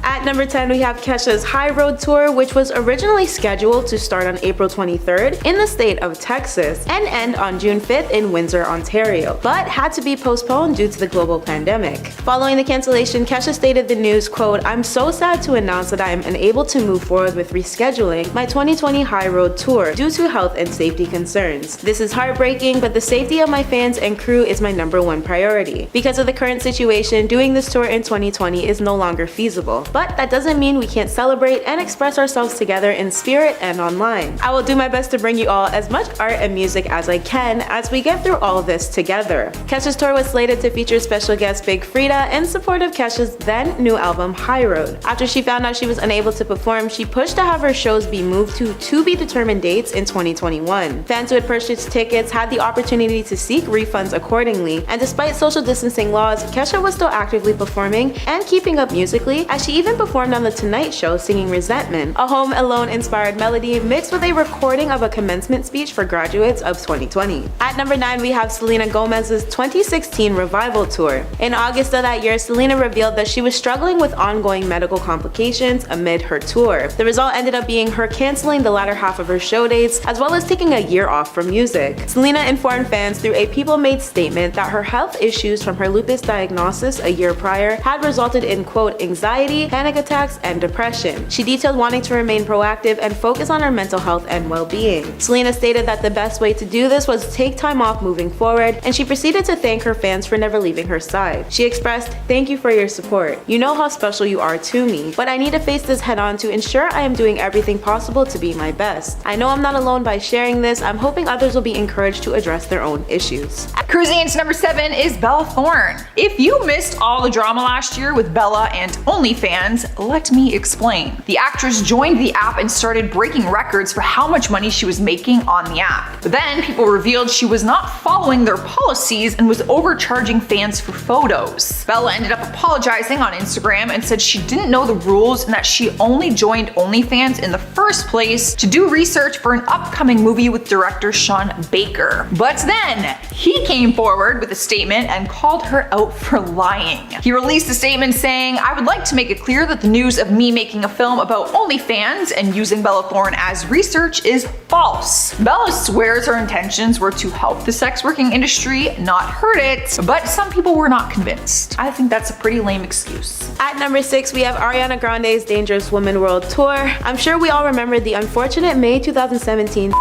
At number 10, we have Kesha's High Road Tour, which was originally scheduled to start on April 23rd in the state of Texas and end on June 5th in Windsor, Ontario, but had to be postponed due to the global pandemic. Following the cancellation, Kesha stated the news, quote, "I'm so sad to announce that I am unable to move forward with rescheduling my 2020 High Road Tour due to health and safety concerns. This is heartbreaking, but the safety of my fans and crew is my #1 priority. Because of the current situation, doing this tour in 2020 is no longer feasible. But that doesn't mean we can't celebrate and express ourselves together in spirit and online. I will do my best to bring you all as much art and music as I can as we get through all of this together." Kesha's tour was slated to feature special guest Big Frida in support of Kesha's then new album High Road. After she found out she was unable to perform, she pushed to have her shows be moved to be determined dates in 2021. Fans who had purchased tickets had the opportunity to seek refunds accordingly, and despite social distancing laws, Kesha was still actively performing and keeping up musically, as she even performed on The Tonight Show singing Resentment, a Home Alone inspired melody mixed with a recording of a commencement speech for graduates of 2020. At number 9, we have Selena Gomez's 2016 Revival Tour. In August of that year, Selena revealed that she was struggling with ongoing medical complications amid her tour. The result ended up being her canceling the latter half of her show dates, as well as taking a year off from music. Selena informed fans through a People-made statement that her health issues from her lupus diagnosis a year prior had resulted in, quote, "anxiety, panic attacks, and depression." She detailed wanting to remain proactive and focus on her mental health and well-being. Selena stated that the best way to do this was to take time off moving forward, and she proceeded to thank her fans for never leaving her side. She expressed, "Thank you for your support. You know how special you are to me, but I need to face this head on to ensure I am doing everything possible to be my best. I know I'm not alone by sharing this. I'm hoping others will be encouraged to address their own issues." Cruising into number 7 is Bella Thorne. If you missed all the drama last year with Bella and OnlyFans, let me explain. The actress joined the app and started breaking records for how much money she was making on the app. But then people revealed she was not following their policies and was overcharging fans for photos. Bella ended up apologizing on Instagram and said she didn't know the rules and that she only joined OnlyFans in the first place to do research for an upcoming movie with director Sean Baker. But then he came forward with a statement and called her out for lying. He released a statement saying, "I would like to make it clear that the news of me making a film about OnlyFans and using Bella Thorne as research is false." Bella swears her intentions were to help the sex working industry, not hurt it, but some people were not convinced. I think that's a pretty lame excuse. At number 6, we have Ariana Grande's Dangerous Woman World Tour. I'm sure we all remember the unfortunate May 2017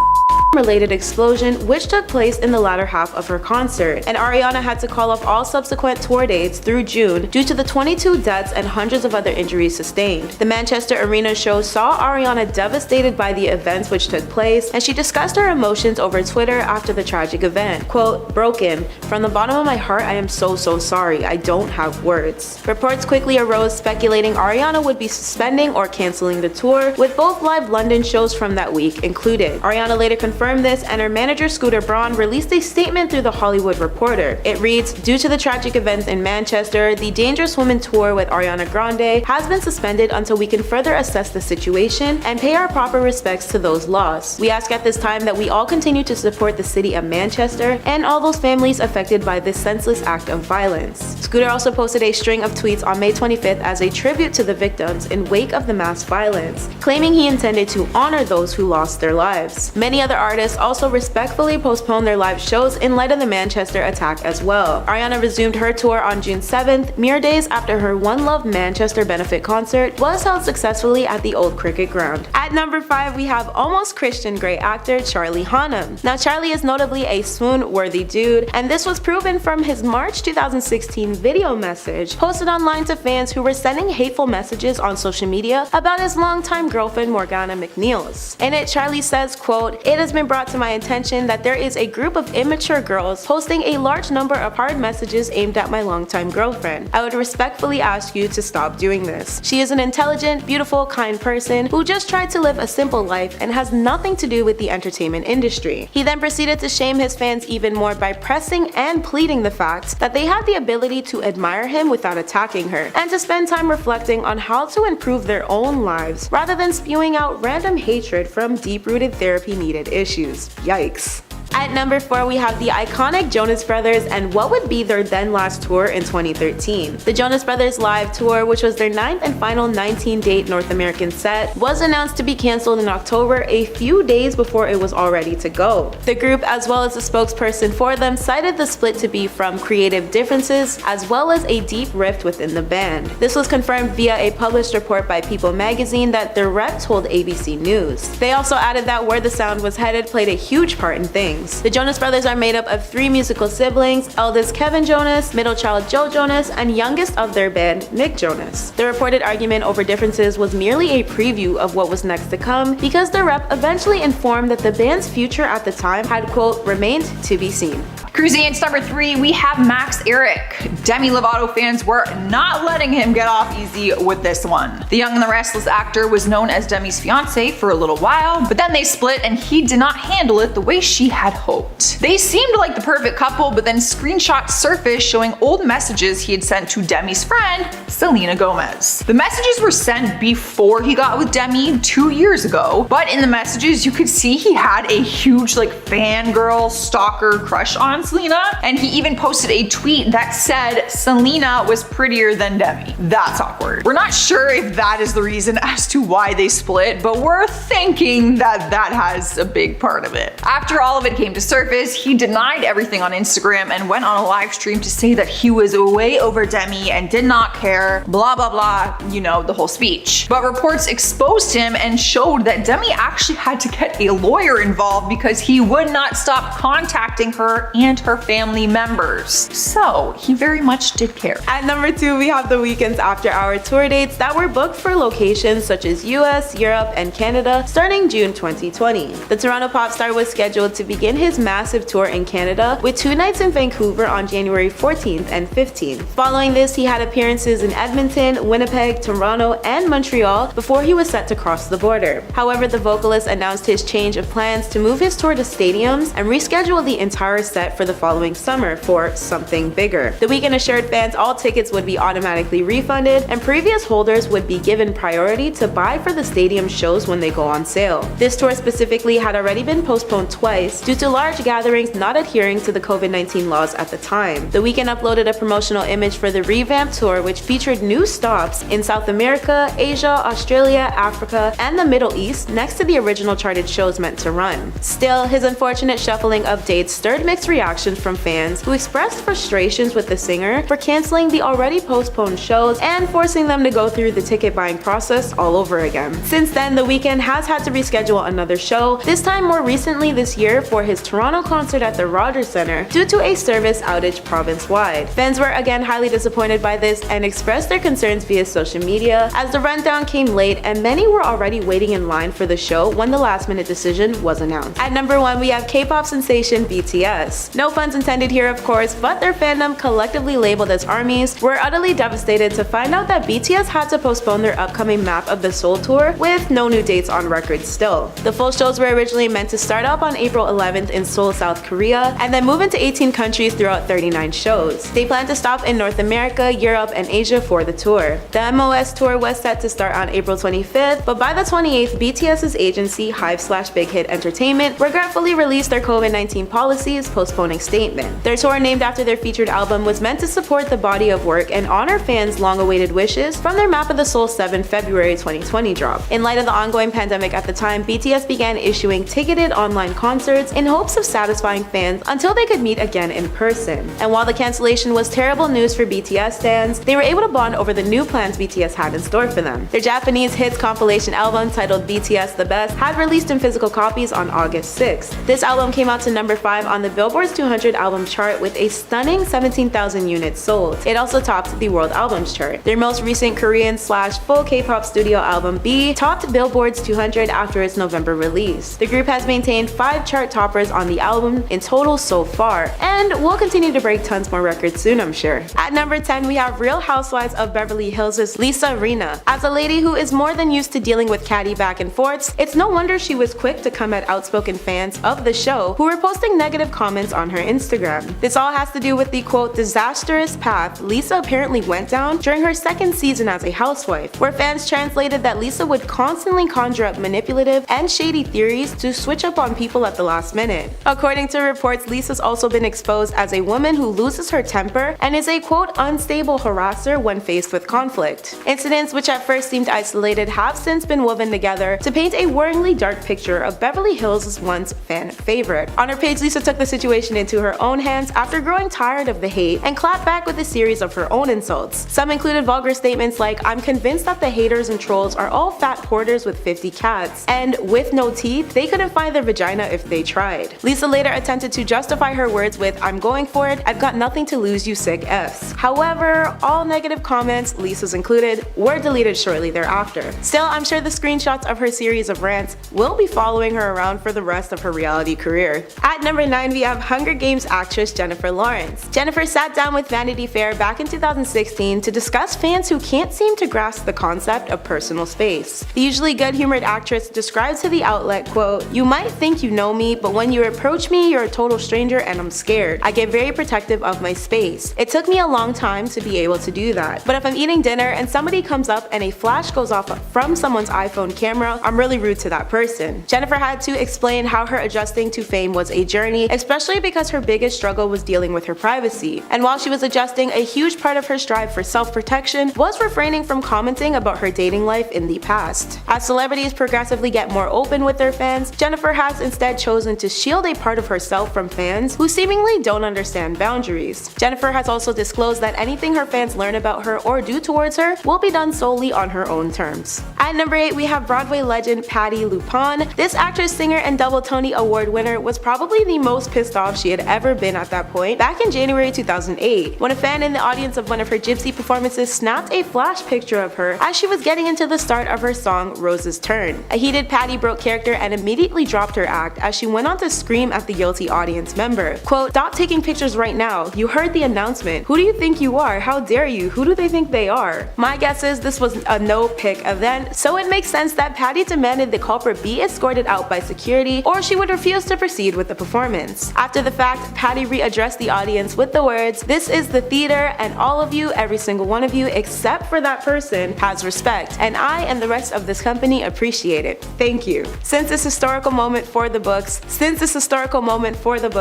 related explosion which took place in the latter half of her concert, and Ariana had to call off all subsequent tour dates through June due to the 22 deaths and hundreds of other injuries sustained. The Manchester Arena show saw Ariana devastated by the events which took place, and she discussed her emotions over Twitter after the tragic event. Quote, "Broken. From the bottom of my heart, I am so sorry. I don't have words." Reports quickly arose speculating Ariana would be suspending or canceling the tour, with both live London shows from that week included. Ariana later confirmed this, and her manager Scooter Braun released a statement through The Hollywood Reporter. It reads, "Due to the tragic events in Manchester, the Dangerous Woman Tour with Ariana Grande has been suspended until we can further assess the situation and pay our proper respects to those lost. We ask at this time that we all continue to support the city of Manchester and all those families affected by this senseless act of violence." Scooter also posted a string of tweets on May 25th as a tribute to the victims in wake of the mass violence, claiming he intended to honor those who lost their lives. Many other artists also respectfully postponed their live shows in light of the Manchester attack as well. Ariana resumed her tour on June 7th, mere days after her One Love Manchester benefit concert was held successfully at the Old Cricket Ground. At number 5, we have almost Christian Grey actor Charlie Hunnam. Now Charlie is notably a swoon-worthy dude, and this was proven from his March 2016 video message posted online to fans who were sending hateful messages on social media about his longtime girlfriend Morgana McNeils. In it, Charlie says, quote, "It has been brought to my attention that there is a group of immature girls posting a large number of hard messages aimed at my longtime girlfriend. I would respectfully ask you to stop doing this. She is an intelligent, beautiful, kind person who just tried to live a simple life and has nothing to do with the entertainment industry." He then proceeded to shame his fans even more by pressing and pleading the fact that they had the ability to admire him without attacking her, and to spend time reflecting on how to improve their own lives rather than spewing out random hatred from deep-rooted therapy-needed issues. Yikes. At number 4, we have the iconic Jonas Brothers and what would be their then last tour in 2013. The Jonas Brothers live tour, which was their 9th and final 19-date North American set, was announced to be cancelled in October, a few days before it was all ready to go. The group, as well as the spokesperson for them, cited the split to be from creative differences as well as a deep rift within the band. This was confirmed via a published report by People magazine that their rep told ABC News. They also added that where the sound was headed played a huge part in things. The Jonas Brothers are made up of 3 musical siblings, eldest Kevin Jonas, middle child Joe Jonas, and youngest of their band, Nick Jonas. The reported argument over differences was merely a preview of what was next to come, because their rep eventually informed that the band's future at the time had, quote, remained to be seen. Cruising into number 3, we have Max Eric. Demi Lovato fans were not letting him get off easy with this one. The Young and the Restless actor was known as Demi's fiance for a little while, but then they split and he did not handle it the way she had hoped. They seemed like the perfect couple, but then screenshots surfaced showing old messages he had sent to Demi's friend, Selena Gomez. The messages were sent before he got with Demi 2 years ago, but in the messages you could see he had a huge fangirl stalker crush on Selena, and he even posted a tweet that said Selena was prettier than Demi. That's awkward. We're not sure if that is the reason as to why they split, but we're thinking that that has a big part of it. After all of it came to surface, he denied everything on Instagram and went on a live stream to say that he was way over Demi and did not care, blah blah blah, you know, the whole speech. But reports exposed him and showed that Demi actually had to get a lawyer involved because he would not stop contacting her and her family members. So he very much did care. At number 2, we have the Weeknd's After Hour tour dates that were booked for locations such as US, Europe, and Canada starting June 2020. The Toronto pop star was scheduled to begin his massive tour in Canada with 2 nights in Vancouver on January 14th and 15th. Following this, he had appearances in Edmonton, Winnipeg, Toronto, and Montreal before he was set to cross the border. However, the vocalist announced his change of plans to move his tour to stadiums and reschedule the entire set for the following summer for something bigger. The Weeknd assured fans all tickets would be automatically refunded and previous holders would be given priority to buy for the stadium shows when they go on sale. This tour specifically had already been postponed twice due to large gatherings not adhering to the COVID-19 laws at the time. The Weeknd uploaded a promotional image for the revamped tour which featured new stops in South America, Asia, Australia, Africa, and the Middle East next to the original charted shows meant to run. Still, his unfortunate shuffling of dates stirred mixed reactions from fans who expressed frustrations with the singer for canceling the already postponed shows and forcing them to go through the ticket buying process all over again. Since then, The Weeknd has had to reschedule another show, this time more recently this year for his Toronto concert at the Rogers Centre due to a service outage province-wide. Fans were again highly disappointed by this and expressed their concerns via social media as the rundown came late and many were already waiting in line for the show when the last-minute decision was announced. At number 1, we have K-pop sensation BTS. No puns intended here, of course, but their fandom, collectively labeled as ARMYs, were utterly devastated to find out that BTS had to postpone their upcoming Map of the Soul tour with no new dates on record still. The full shows were originally meant to start up on April 11th in Seoul, South Korea, and then move into 18 countries throughout 39 shows. They plan to stop in North America, Europe, and Asia for the tour. The MOS tour was set to start on April 25th, but by the 28th, BTS's agency, Hive/Big Hit Entertainment, regretfully released their COVID-19 policies postponing statement. Their tour, named after their featured album, was meant to support the body of work and honor fans' long-awaited wishes from their Map of the Soul 7 February 2020 drop. In light of the ongoing pandemic at the time, BTS began issuing ticketed online concerts in hopes of satisfying fans until they could meet again in person. And while the cancellation was terrible news for BTS fans, they were able to bond over the new plans BTS had in store for them. Their Japanese hits compilation album titled BTS The Best had released in physical copies on August 6th. This album came out to number 5 on the Billboard's 200 album chart with a stunning 17,000 units sold. It also topped the World Albums chart. Their most recent Korean/full K-pop studio album B topped Billboard's 200 after its November release. The group has maintained 5 chart toppers on the album in total so far, and will continue to break tons more records soon, I'm sure. At number 10, we have Real Housewives of Beverly Hills' Lisa Rinna. As a lady who is more than used to dealing with catty back and forths, it's no wonder she was quick to come at outspoken fans of the show who were posting negative comments on her her Instagram. This all has to do with the quote disastrous path Lisa apparently went down during her second season as a housewife, where fans translated that Lisa would constantly conjure up manipulative and shady theories to switch up on people at the last minute. According to reports, Lisa's also been exposed as a woman who loses her temper and is a quote unstable harasser when faced with conflict. Incidents which at first seemed isolated have since been woven together to paint a worryingly dark picture of Beverly Hills' once fan favorite. On her page, Lisa took the situation into her own hands after growing tired of the hate and clapped back with a series of her own insults. Some included vulgar statements like, "I'm convinced that the haters and trolls are all fat hoarders with 50 cats, and with no teeth, they couldn't find their vagina if they tried." Lisa later attempted to justify her words with, "I'm going for it, I've got nothing to lose, you sick Fs." However, all negative comments, Lisa's included, were deleted shortly thereafter. Still, I'm sure the screenshots of her series of rants will be following her around for the rest of her reality career. At number 9, we have Hunger Games actress Jennifer Lawrence. Jennifer sat down with Vanity Fair back in 2016 to discuss fans who can't seem to grasp the concept of personal space. The usually good-humored actress describes to the outlet, quote, "You might think you know me, but when you approach me, you're a total stranger and I'm scared. I get very protective of my space. It took me a long time to be able to do that. But if I'm eating dinner and somebody comes up and a flash goes off from someone's iPhone camera, I'm really rude to that person." Jennifer had to explain how her adjusting to fame was a journey, especially because her biggest struggle was dealing with her privacy. And while she was adjusting, a huge part of her strive for self-protection was refraining from commenting about her dating life in the past. As celebrities progressively get more open with their fans, Jennifer has instead chosen to shield a part of herself from fans who seemingly don't understand boundaries. Jennifer has also disclosed that anything her fans learn about her or do towards her will be done solely on her own terms. At number 8, we have Broadway legend Patti LuPone. This actress, singer, and double Tony Award winner was probably the most pissed off she had ever been at that point back in January 2008, when a fan in the audience of one of her Gypsy performances snapped a flash picture of her as she was getting into the start of her song Rose's Turn. A heated Patti broke character and immediately dropped her act as she went on to scream at the guilty audience member, quote, "Stop taking pictures right now. You heard the announcement. Who do you think you are? How dare you? Who do they think they are?" My guess is this was a no-pick event, so it makes sense that Patti demanded the culprit be escorted out by security or she would refuse to proceed with the performance. After the fact, Patti readdressed the audience with the words, "This is the theater and all of you, every single one of you except for that person, has respect, and I and the rest of this company appreciate it. Thank you." Since this historical moment for the book,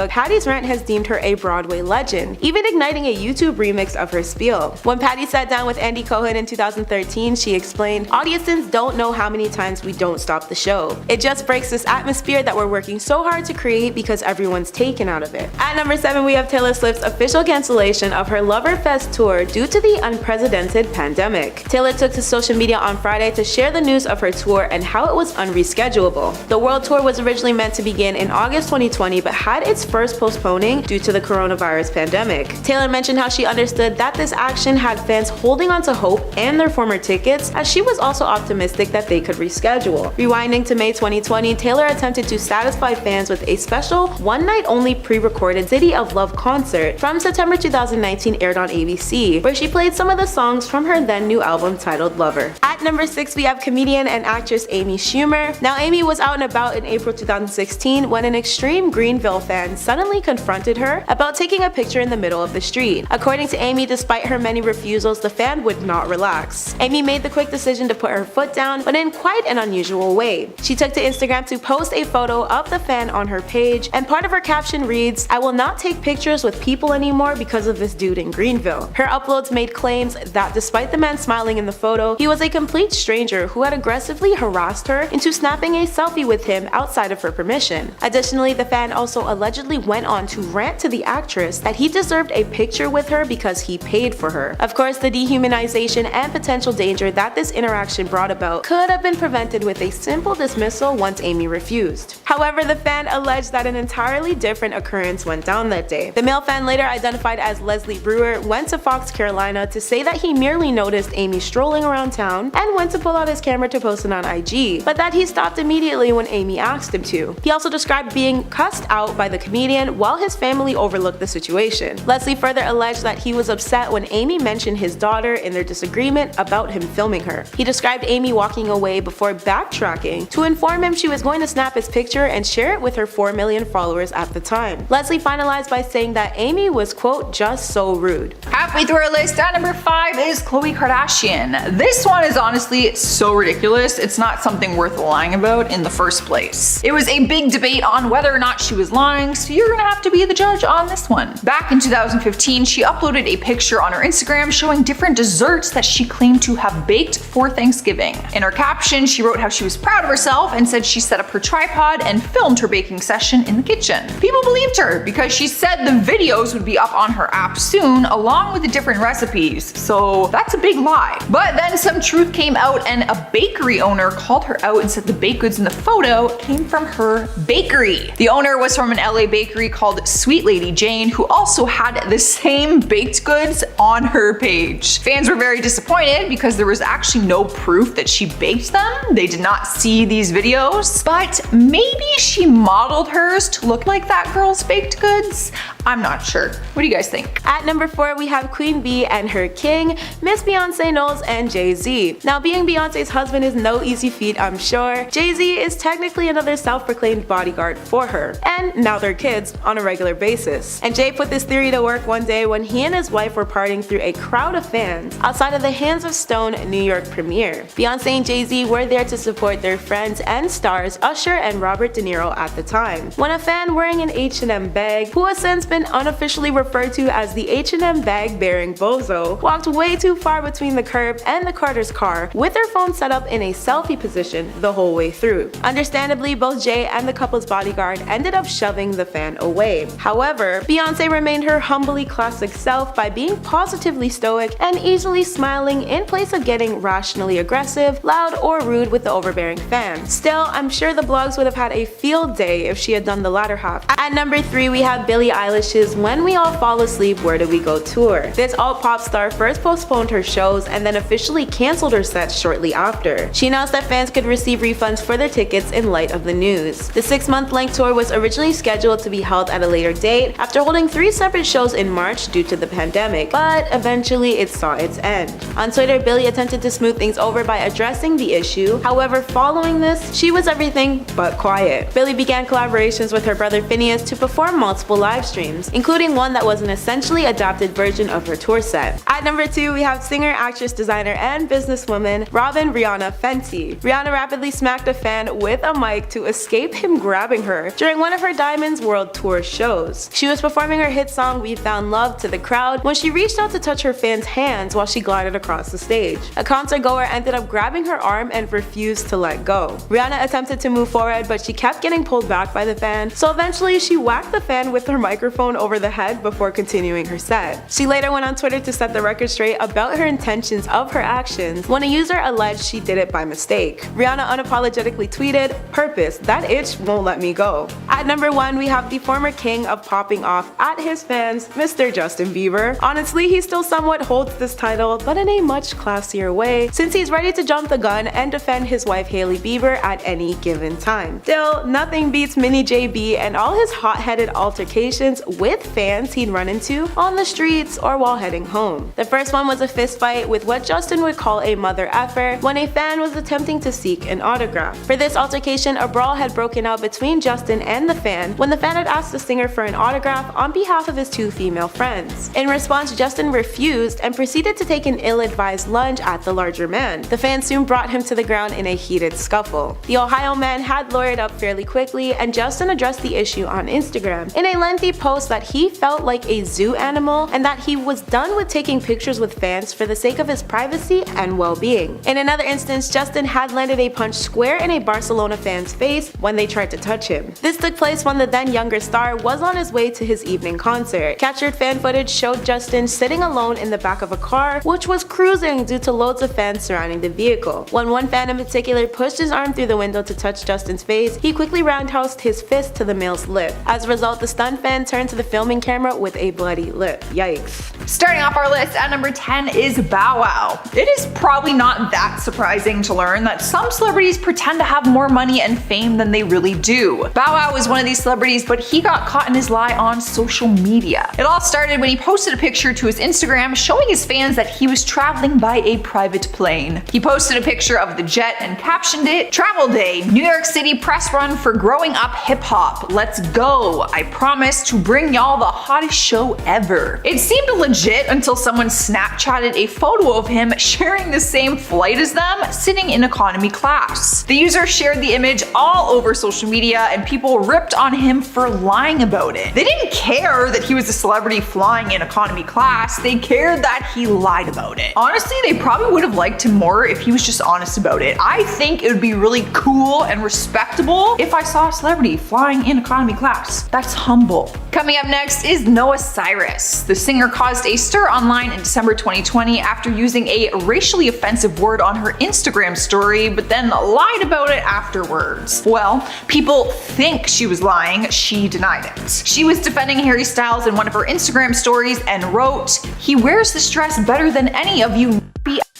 Patti's rant has deemed her a Broadway legend, even igniting a YouTube remix of her spiel. When Patti sat down with Andy Cohen in 2013, she explained, "Audiences don't know how many times we don't stop the show. It just breaks this atmosphere that we're working so hard to create because everyone's taken out of it." At number 7, we have Taylor Swift's official cancellation of her Loverfest tour due to the unprecedented pandemic. Taylor took to social media on Friday to share the news of her tour and how it was unreschedulable. The world tour was originally meant to begin in August 2020 but had its first postponing due to the coronavirus pandemic. Taylor mentioned how she understood that this action had fans holding on to hope and their former tickets, as she was also optimistic that they could reschedule. Rewinding to May 2020, Taylor attempted to satisfy fans with a special one-night-only pre-recorded City of Love concert from September 2019 aired on ABC, where she played some of the songs from her then new album titled Lover. At number 6, we have comedian and actress Amy Schumer. Now, Amy was out and about in April 2016 when an extreme Greenville fan suddenly confronted her about taking a picture in the middle of the street. According to Amy, despite her many refusals, the fan would not relax. Amy made the quick decision to put her foot down, but in quite an unusual way. She took to Instagram to post a photo of the fan on her page, and part of her caption reads, "I will not take pictures with people anymore because of this dude in Greenville." Her uploads made claims that despite the man smiling in the photo, he was a complete stranger who had aggressively harassed her into snapping a selfie with him outside of her permission. Additionally, the fan also allegedly went on to rant to the actress that he deserved a picture with her because he paid for her. Of course, the dehumanization and potential danger that this interaction brought about could have been prevented with a simple dismissal once Amy refused. However, the fan alleged that an entirely different occurrence went down that day. The male fan, later identified as Leslie Brewer, went to Fox Carolina to say that he merely noticed Amy strolling around town and went to pull out his camera to post it on IG, but that he stopped immediately when Amy asked him to. He also described being cussed out by the comedian while his family overlooked the situation. Leslie further alleged that he was upset when Amy mentioned his daughter in their disagreement about him filming her. He described Amy walking away before backtracking to inform him she was going to snap his picture and share it with her 4 million followers at the time. time. Leslie finalized by saying that Amy was, quote, just so rude. Halfway through our list, at number 5 is Khloe Kardashian. This one is honestly so ridiculous, it's not something worth lying about in the first place. It was a big debate on whether or not she was lying, so you're gonna have to be the judge on this one. Back in 2015, she uploaded a picture on her Instagram showing different desserts that she claimed to have baked for Thanksgiving. In her caption, she wrote how she was proud of herself and said she set up her tripod and filmed her baking session in the kitchen. People believed her because she said the videos would be up on her app soon along with the different recipes, so that's a big lie. But then some truth came out and a bakery owner called her out and said the baked goods in the photo came from her bakery. The owner was from an LA bakery called Sweet Lady Jane, who also had the same baked goods on her page. Fans were very disappointed because there was actually no proof that she baked them. They did not see these videos, but maybe she modeled hers to look like that girl's baked goods. I'm not sure. What do you guys think? At number 4, we have Queen Bee and her king, Miss Beyonce Knowles and Jay-Z. Now, being Beyonce's husband is no easy feat, I'm sure. Jay-Z is technically another self-proclaimed bodyguard for her, and now their kids on a regular basis. And Jay put this theory to work one day when he and his wife were partying through a crowd of fans outside of the Hands of Stone New York premiere. Beyonce and Jay-Z were there to support their friends and stars Usher and Robert De Niro at the time, when a fan wearing an H&M bag, who has since been unofficially referred to as the H&M bag-bearing bozo, walked way too far between the curb and the Carter's car with their phone set up in a selfie position the whole way through. Understandably, both Jay and the couple's bodyguard ended up shoving the fan away. However, Beyonce remained her humbly classic self by being positively stoic and easily smiling in place of getting rationally aggressive, loud, or rude with the overbearing fan. Still, I'm sure the blogs would have had a field day if she had done the latter half. At number 3, we have Billie Eilish's When We All Fall Asleep, Where Do We Go tour. This alt-pop star first postponed her shows and then officially cancelled her sets shortly after. She announced that fans could receive refunds for their tickets in light of the news. The 6-month-length tour was originally scheduled to be held at a later date after holding 3 separate shows in March due to the pandemic, but eventually it saw its end. On Twitter, Billie attempted to smooth things over by addressing the issue. However, following this, she was everything but quiet. Billie began collaborations with her brother Phineas to perform multiple live streams, including one that was an essentially adapted version of her tour set. At number 2, we have singer, actress, designer, and businesswoman Robin Rihanna Fenty. Rihanna rapidly smacked a fan with a mic to escape him grabbing her during one of her Diamonds World Tour shows. She was performing her hit song We Found Love to the crowd when she reached out to touch her fans' hands while she glided across the stage. A concert goer ended up grabbing her arm and refused to let go. Rihanna attempted to move forward, but she kept getting pulled back by the fan, so eventually she whacked the fan with her microphone over the head before continuing her set. She later went on Twitter to set the record straight about her intentions of her actions when a user alleged she did it by mistake. Rihanna unapologetically tweeted, "Purpose, that itch won't let me go." At number 1, we have the former king of popping off at his fans, Mr. Justin Bieber. Honestly, he still somewhat holds this title, but in a much classier way, since he's ready to jump the gun and defend his wife Hailey Bieber at any given time. Still, nothing beats Mini JB and all his hot-headed altercations with fans he'd run into on the streets or while heading home. The first one was a fist fight with what Justin would call a mother effer when a fan was attempting to seek an autograph. For this altercation, a brawl had broken out between Justin and the fan when the fan had asked the singer for an autograph on behalf of his 2 female friends. In response, Justin refused and proceeded to take an ill-advised lunge at the larger man. The fan soon brought him to the ground in a heated scuffle. The Ohio man had lawyered up fairly quickly, and Justin addressed the issue on Instagram in a lengthy post that he felt like a zoo animal and that he was done with taking pictures with fans for the sake of his privacy and well-being. In another instance, Justin had landed a punch square in a Barcelona fan's face when they tried to touch him. This took place when the then younger star was on his way to his evening concert. Captured fan footage showed Justin sitting alone in the back of a car, which was cruising due to loads of fans surrounding the vehicle. When one fan in particular pushed his arm through the window to touch Justin's face, he quickly roundhoused his fist to the male's lip. As a result, the stunned fan turned to the filming camera with a bloody lip. Yikes. Starting off our list at number 10 is Bow Wow. It is probably not that surprising to learn that some celebrities pretend to have more money and fame than they really do. Bow Wow was one of these celebrities, but he got caught in his lie on social media. It all started when he posted a picture to his Instagram showing his fans that he was traveling by a private plane. He posted a picture of the jet and captioned it, "Travel Day, New York City press run for growing up hip hop. Let's go. I promise to bring y'all the hottest show ever." It seemed legit until someone Snapchatted a photo of him sharing the same flight as them, sitting in economy class. The user shared the image all over social media and people ripped on him for lying about it. They didn't care that he was a celebrity flying in economy class, they cared that he lied about it. Honestly, they probably would have liked him more if he was just honest about it. I think it would be really cool and respectable if I saw a celebrity flying in economy class. That's humble. Coming up next is Noah Cyrus. The singer caused a stir online in December 2020 after using a racially offensive word on her Instagram story, but then lied about it afterwards. Well, people think she was lying, she denied it. She was defending Harry Styles in one of her Instagram stories and wrote, "He wears this dress better than any of you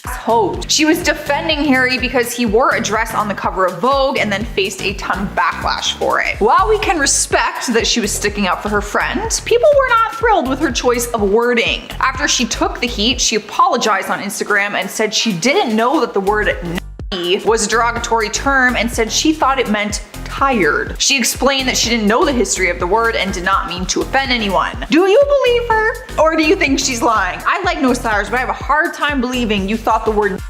hoes." She was defending Harry because he wore a dress on the cover of Vogue and then faced a ton of backlash for it. While we can respect that she was sticking up for her friend, people were not thrilled with her choice of wording. After she took the heat, she apologized on Instagram and said she didn't know that the word was a derogatory term and said she thought it meant tired. She explained that she didn't know the history of the word and did not mean to offend anyone. Do you believe her? Or do you think she's lying? I like Noah Cyrus, but I have a hard time believing you thought the word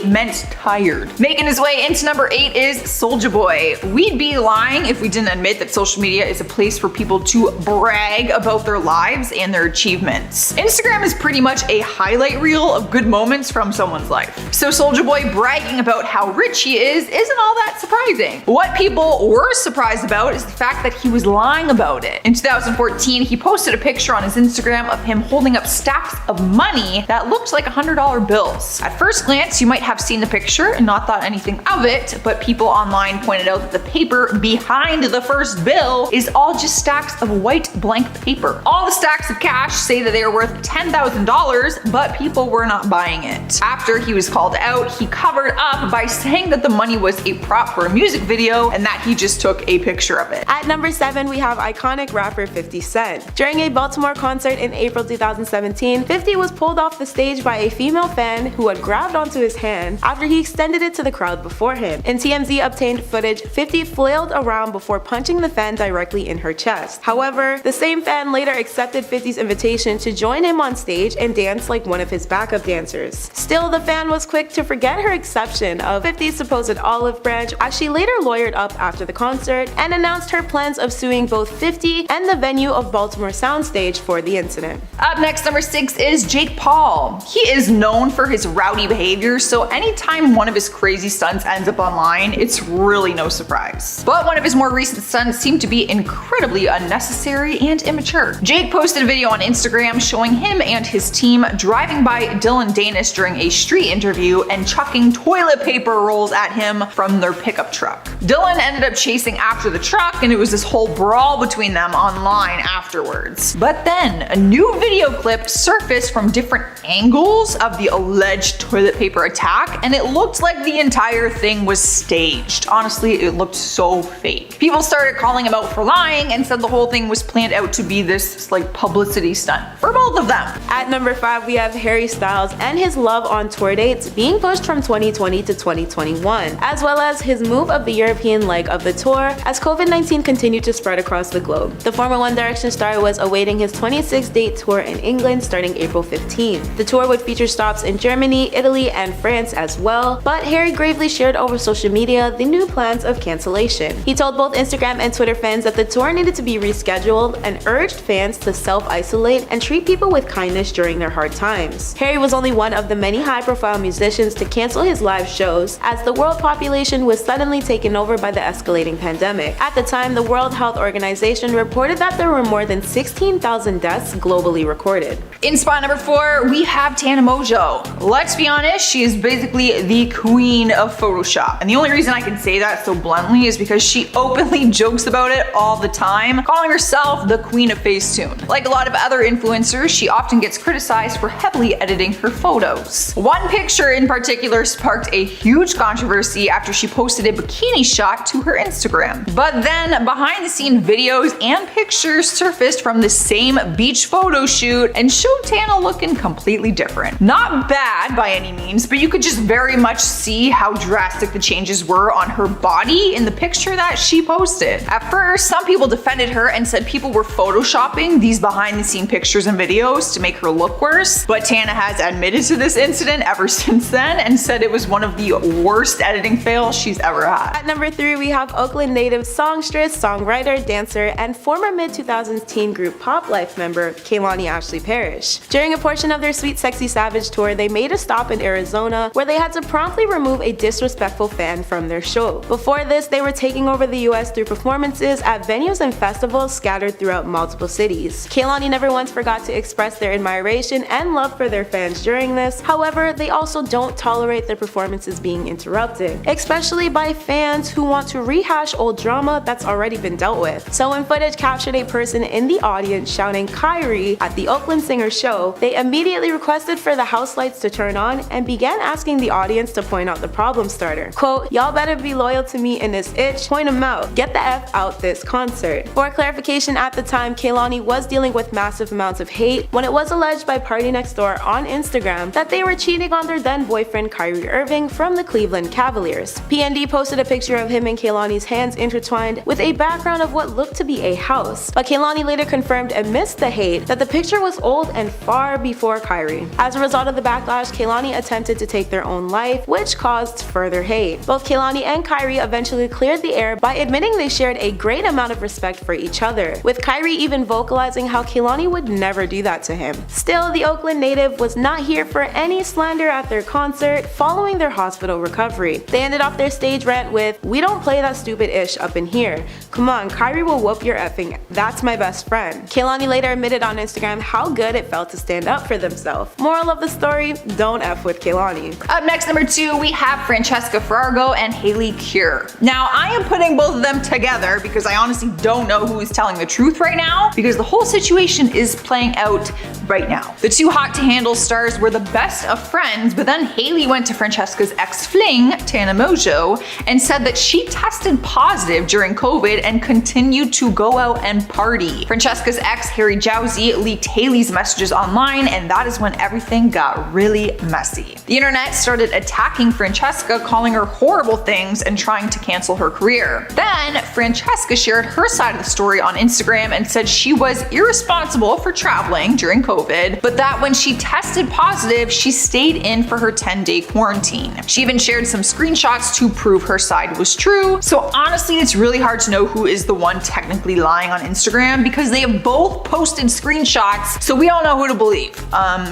meant tired. Making his way into number 8 is Soulja Boy. We'd be lying if we didn't admit that social media is a place for people to brag about their lives and their achievements. Instagram is pretty much a highlight reel of good moments from someone's life. So Soulja Boy bragging about how rich he is isn't all that surprising. What people were surprised about is the fact that he was lying about it. In 2014, he posted a picture on his Instagram of him holding up stacks of money that looked like $100 bills. At first glance, you might have seen the picture and not thought anything of it, but people online pointed out that the paper behind the first bill is all just stacks of white blank paper. All the stacks of cash say that they are worth $10,000, but people were not buying it. After he was called out, he covered up by saying that the money was a prop for a music video and that he just took a picture of it. At number 7, we have iconic rapper 50 Cent. During a Baltimore concert in April 2017, 50 was pulled off the stage by a female fan who had grabbed onto his hand after he extended it to the crowd before him. In TMZ obtained footage, 50 flailed around before punching the fan directly in her chest. However, the same fan later accepted 50's invitation to join him on stage and dance like one of his backup dancers. Still, the fan was quick to forget her exception of 50's supposed olive branch as she later lawyered up after the concert and announced her plans of suing both 50 and the venue of Baltimore Soundstage for the incident. Up next, number 6 is Jake Paul. He is known for his rowdy behavior, so anytime one of his crazy stunts ends up online, it's really no surprise. But one of his more recent stunts seemed to be incredibly unnecessary and immature. Jake posted a video on Instagram showing him and his team driving by Dylan Danis during a street interview and chucking toilet paper rolls at him from their pickup truck. Dylan ended up chasing after the truck and it was this whole brawl between them online afterwards. But then a new video clip surfaced from different angles of the alleged toilet paper attack and it looked like the entire thing was staged. Honestly, it looked so fake. People started calling him out for lying and said the whole thing was planned out to be this like publicity stunt for both of them. At number 5, we have Harry Styles and his love on tour dates being pushed from 2020 to 2021, as well as his move of the European leg of the tour as COVID-19 continued to spread across the globe. The former One Direction star was awaiting his 26-date tour in England starting April 15th. The tour would feature stops in Germany, Italy, and France as well, but Harry gravely shared over social media the new plans of cancellation. He told both Instagram and Twitter fans that the tour needed to be rescheduled and urged fans to self-isolate and treat people with kindness during their hard times. Harry was only one of the many high-profile musicians to cancel his live shows as the world population was suddenly taken over by the escalating pandemic. At the time, the World Health Organization reported that there were more than 16,000 deaths globally recorded. In spot number 4, we have Tana Mongeau. Let's be honest, she is basically the queen of Photoshop. And the only reason I can say that so bluntly is because she openly jokes about it all the time, calling herself the queen of Facetune. Like a lot of other influencers, she often gets criticized for heavily editing her photos. One picture in particular sparked a huge controversy after she posted a bikini shot to her Instagram. But then behind the scene videos and pictures surfaced from the same beach photo shoot and showed Tana looking completely different. Not bad by any means, but you could just very much see how drastic the changes were on her body in the picture that she posted. At first, some people defended her and said people were photoshopping these behind the scene pictures and videos to make her look worse, but Tana has admitted to this incident ever since then and said it was one of the worst editing fails she's ever had. At number 3, we have Oakland native songstress, songwriter, dancer, and former mid-2000s teen group Pop Life member Kehlani Ashley Parrish. During a portion of their Sweet Sexy Savage tour, they made a stop in Arizona where they had to promptly remove a disrespectful fan from their show. Before this, they were taking over the US through performances at venues and festivals scattered throughout multiple cities. Kehlani never once forgot to express their admiration and love for their fans during this. However, they also don't tolerate their performances being interrupted, especially by fans who want to rehash old drama that's already been dealt with. So when footage captured a person in the audience shouting "Kyrie" at the Oakland singer's show, they immediately requested for the house lights to turn on and began asking the audience to point out the problem starter. Quote, "Y'all better be loyal to me in this itch, point 'em out, get the F out this concert." For clarification, at the time, Kehlani was dealing with massive amounts of hate when it was alleged by Party Next Door on Instagram that they were cheating on their then boyfriend Kyrie Irving from the Cleveland Cavaliers. PND posted a picture of him and Kehlani's hands intertwined with a background of what looked to be a house, but Kehlani later confirmed amidst the hate that the picture was old and far before Kyrie. As a result of the backlash, Kehlani attempted to take their own life, which caused further hate. Both Kehlani and Kyrie eventually cleared the air by admitting they shared a great amount of respect for each other, with Kyrie even vocalizing how Kehlani would never do that to him. Still, the Oakland native was not here for any slander at their concert following their hospital recovery. They ended off their stage rant with, "We don't play that stupid ish up in here. Come on, Kyrie will whoop your effing, that's my best friend." Kehlani later admitted on Instagram how good it felt to stand up for themselves. Moral of the story, don't F with Kehlani. Up next, number 2, we have Francesca Fargo and Haley Cure. Now, I am putting both of them together because I honestly don't know who is telling the truth right now, because the whole situation is playing out right now. The two hot to handle stars were the best of friends, but then Haley went to Francesca's ex-fling, Tana Mojo, and said that she tested positive during COVID and continued to go out and party. Francesca's ex, Harry Jowsey, leaked Haley's messages online, and that is when everything got really messy. The internet started attacking Francesca, calling her horrible things and trying to cancel her career. Then, Francesca shared her side of the story on Instagram and said she was irresponsible for traveling during COVID, but that when she tested positive, she stayed in for her 10-day quarantine. She even shared some screenshots to prove her side was true. So honestly, it's really hard to know who is the one technically lying on Instagram because they have both posted screenshots, so we don't know who to believe.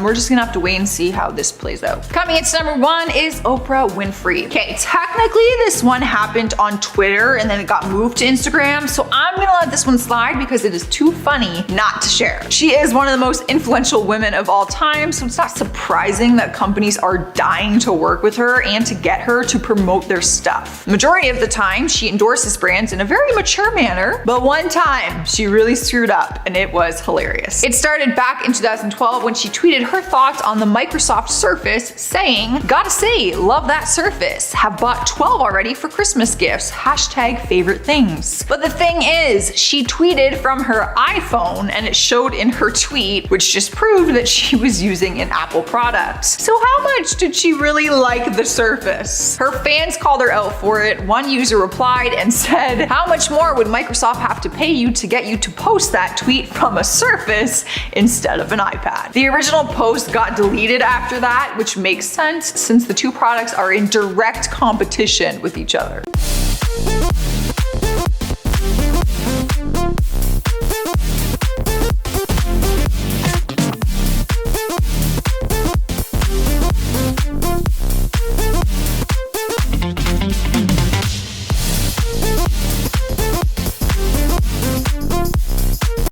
We're just gonna have to wait and see how this plays out. Coming in to number 1 is Oprah Winfrey. Okay, technically this one happened on Twitter and then it got moved to Instagram, so I'm gonna let this one slide because it is too funny not to share. She is one of the most influential women of all time, so it's not surprising that companies are dying to work with her and to get her to promote their stuff. The majority of the time, she endorses brands in a very mature manner, but one time she really screwed up and it was hilarious. It started back in 2012 when she tweeted her thoughts on the Microsoft Surface, saying, "Gotta say, love that Surface. Have bought 12 already for Christmas gifts. Hashtag favorite things." But the thing is, she tweeted from her iPhone and it showed in her tweet, which just proved that she was using an Apple product. So how much did she really like the Surface? Her fans called her out for it. One user replied and said, "How much more would Microsoft have to pay you to get you to post that tweet from a Surface instead of an iPad?" The original post got deleted after that, which makes sense since the two products are in direct competition with each other.